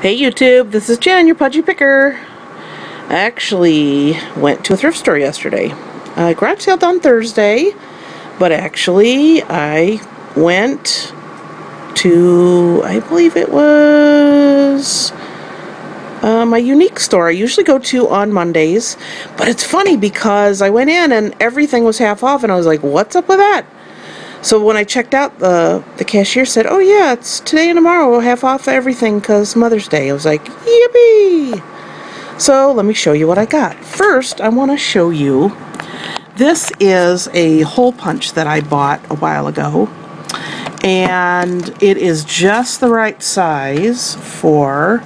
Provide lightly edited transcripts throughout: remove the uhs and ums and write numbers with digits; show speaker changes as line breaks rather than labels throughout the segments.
Hey YouTube, this is Jen, your Pudgy Picker. I actually went to a thrift store yesterday. Garage sale on Thursday, but actually I went to, I believe it was my unique store I usually go to on Mondays. But it's funny because I went in and everything was half off and I was like, what's up with that? So when I checked out, the cashier said, oh yeah, it's today and tomorrow, we'll half off everything because Mother's Day. I was like, yippee! So let me show you what I got. First, I want to show you, this is a hole punch that I bought a while ago. And it is just the right size for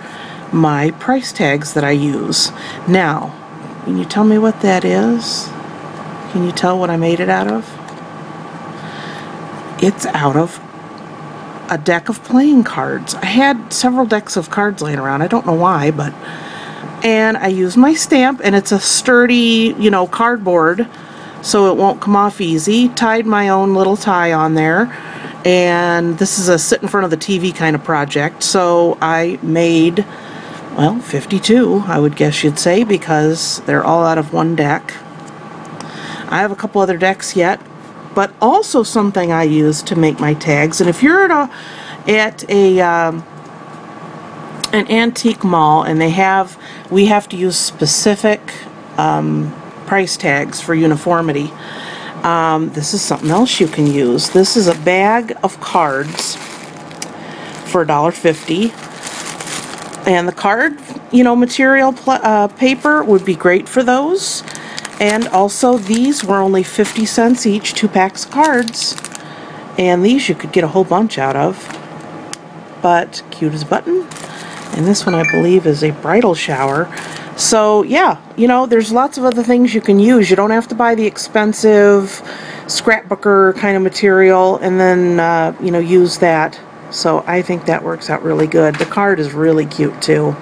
my price tags that I use. Now, can you tell me what that is? Can you tell what I made it out of? It's out of a deck of playing cards. I had several decks of cards laying around. I don't know why, but... And I used my stamp, and it's a sturdy, you know, cardboard, so it won't come off easy. Tied my own little tie on there. And this is a sit in front of the TV kind of project. So I made, well, 52, I would guess you'd say, because they're all out of one deck. I have a couple other decks yet. But also something I use to make my tags. And if you're at an antique mall and we have to use specific price tags for uniformity. This is something else you can use. This is a bag of cards for $1.50. And the card, you know, material paper would be great for those. And also, these were only 50 cents each, 2 packs of cards. And these you could get a whole bunch out of. But cute as a button. And this one, I believe, is a bridal shower. So, yeah, you know, there's lots of other things you can use. You don't have to buy the expensive scrapbooker kind of material and then, you know, use that. So I think that works out really good. The card is really cute, too.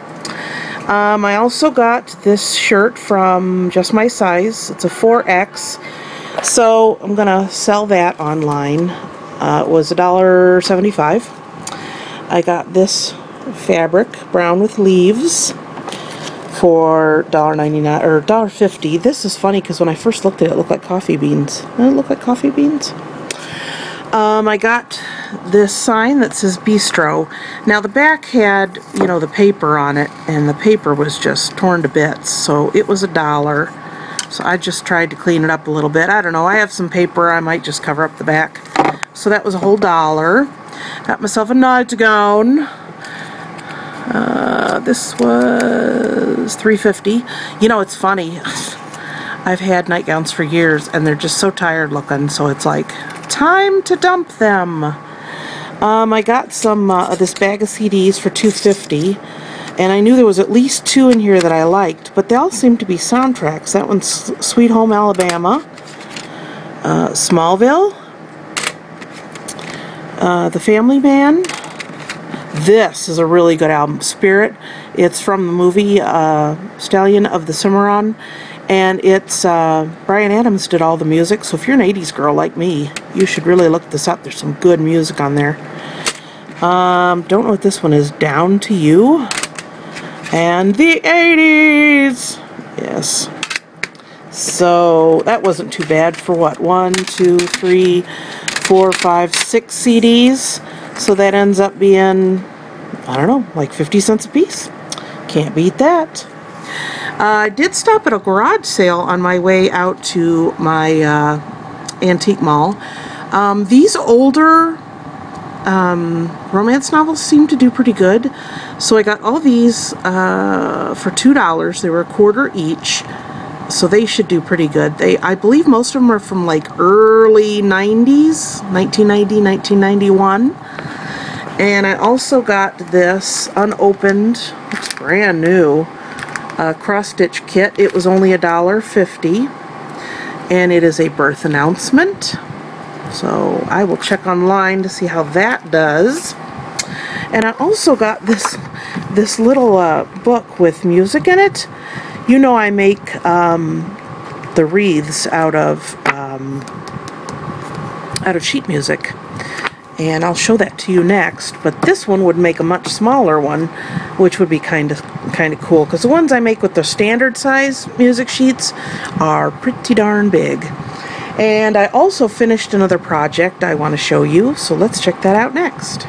I also got this shirt from Just My Size. It's a 4X. So I'm going to sell that online. It was $1.75. I got this fabric, brown with leaves, for $1.99 or $1.50. This is funny because when I first looked at it, it looked like coffee beans. Doesn't it look like coffee beans? I got this sign that says Bistro. Now the back had, you know, the paper on it, and the paper was just torn to bits, so it was $1. So I just tried to clean it up a little bit. I don't know, I have some paper, I might just cover up the back. So that was a whole $1. Got myself a nightgown. This was $3.50. You know, it's funny. I've had nightgowns for years, and they're just so tired looking, so it's like, time to dump them. I got some this bag of CDs for $2.50, and I knew there was at least 2 in here that I liked, but they all seem to be soundtracks. That one's Sweet Home Alabama, Smallville, The Family Man. This is a really good album, Spirit. It's from the movie Stallion of the Cimarron. And it's, Bryan Adams did all the music, so if you're an 80s girl like me, you should really look this up. There's some good music on there. Don't know what this one is, Down to You. And the 80s! Yes. So, that wasn't too bad for what? 1, 2, 3, 4, 5, 6 CDs. So that ends up being, I don't know, like 50 cents a piece. Can't beat that. I did stop at a garage sale on my way out to my antique mall. These older romance novels seem to do pretty good. So I got all these for $2. They were a quarter each. So they should do pretty good. I believe most of them are from like early 90s, 1990, 1991. And I also got this unopened, it's brand new, cross-stitch kit. It was only $1.50, and it is a birth announcement. So I will check online to see how that does. And I also got this little book with music in it. You know, I make the wreaths out of sheet music. and I'll show that to you next. But this one would make a much smaller one, which would be kind of cool, because the ones I make with the standard size music sheets are pretty darn big. And I also finished another project I want to show you, so let's check that out next.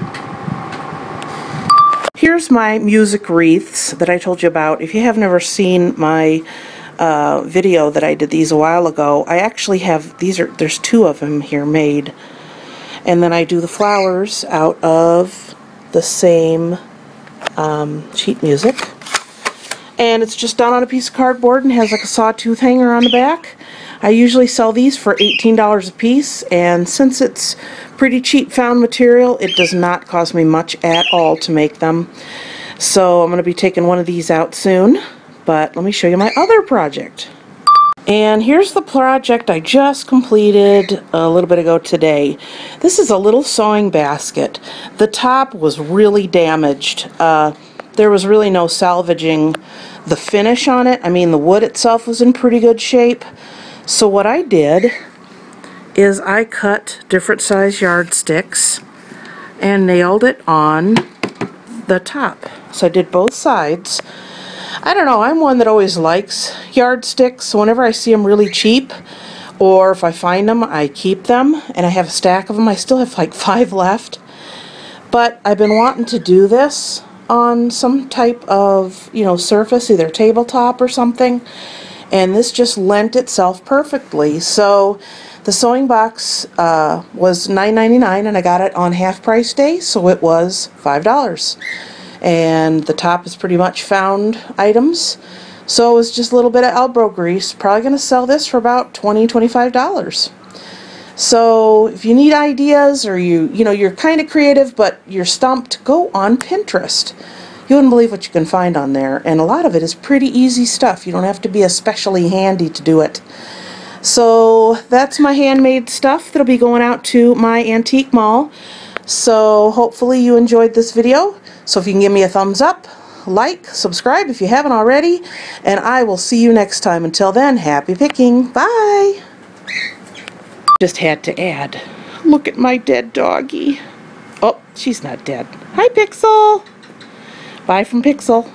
Here's my music wreaths that I told you about. If you have never seen my video that I did these a while ago, I actually have there's 2 of them here made, and then I do the flowers out of the same sheet music, and it's just done on a piece of cardboard and has like a sawtooth hanger on the back. I usually sell these for $18 a piece, and since it's pretty cheap found material, it does not cost me much at all to make them. So I'm going to be taking one of these out soon. But let me show you my other project. And here's the project I just completed a little bit ago today. This is a little sewing basket. The top was really damaged. There was really no salvaging the finish on it. I mean, the wood itself was in pretty good shape. So what I did is I cut different size yardsticks and nailed it on the top. So I did both sides. I don't know, I'm one that always likes yardsticks, so whenever I see them really cheap, or if I find them, I keep them, and I have a stack of them. I still have like 5 left. But I've been wanting to do this on some type of, surface, either tabletop or something, and this just lent itself perfectly. So the sewing box was $9.99, and I got it on half price day, so it was $5. And the top is pretty much found items, so it was just a little bit of elbow grease. Probably going to sell this for about $20, $25. So if you need ideas, or you're kind of creative but you're stumped, go on Pinterest. You wouldn't believe what you can find on there, and a lot of it is pretty easy stuff. You don't have to be especially handy to do it. So that's my handmade stuff that'll be going out to my antique mall. So hopefully you enjoyed this video. So if you can give me a thumbs up, like, subscribe if you haven't already, and I will see you next time. Until then, happy picking. Bye! Just had to add, look at my dead doggie. Oh, she's not dead. Hi, Pixel! Bye from Pixel.